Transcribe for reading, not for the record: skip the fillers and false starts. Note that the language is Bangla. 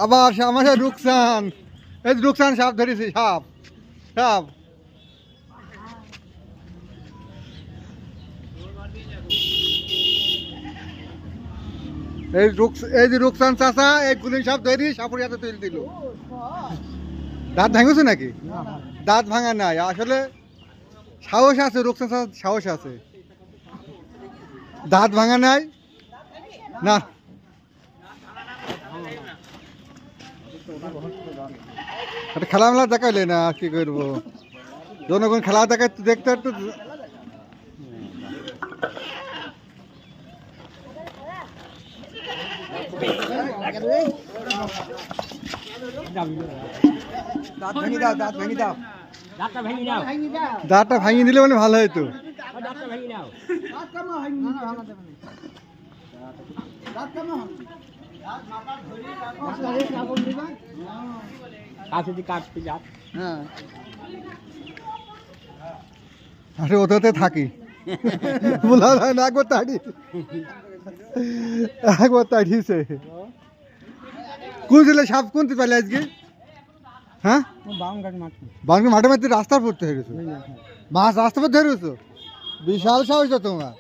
আবার আমার রুকসান, এই রুকসান সাপ ধরেছি, সাপ সাপ। এই যে রুকসান চাচা এই গুলিন সাপ ধরি সাপুর হাতে তুলে দিল। দাঁত ভাঙছে নাকি? দাঁত ভাঙা নাই, আসলে সাহস আছে, রুকসান চাচা সাহস আছে, দাঁত ভাঙা নাই না। খেলা মেলা দেখাইলে না, কি করবো, জনগণ খেলা দেখায় দেখতে একটু। দাঁতটা ভাঙিয়ে দিলে মানে ভালো হইতো। আরে ওটাতে থাকি বলা যায় না, একবার তাড়ি, একবার তাড়িয়েছে। কোন ছেলে সাপ কোনতে পারলে আজকে? হ্যাঁ, বাউনগাড়ি মাঠে মাঠে রাস্তার পড়তে হয়ে গেছো, মাছ রাস্তা পর ধরে গেছো, বিশাল সাহস তো তোমার।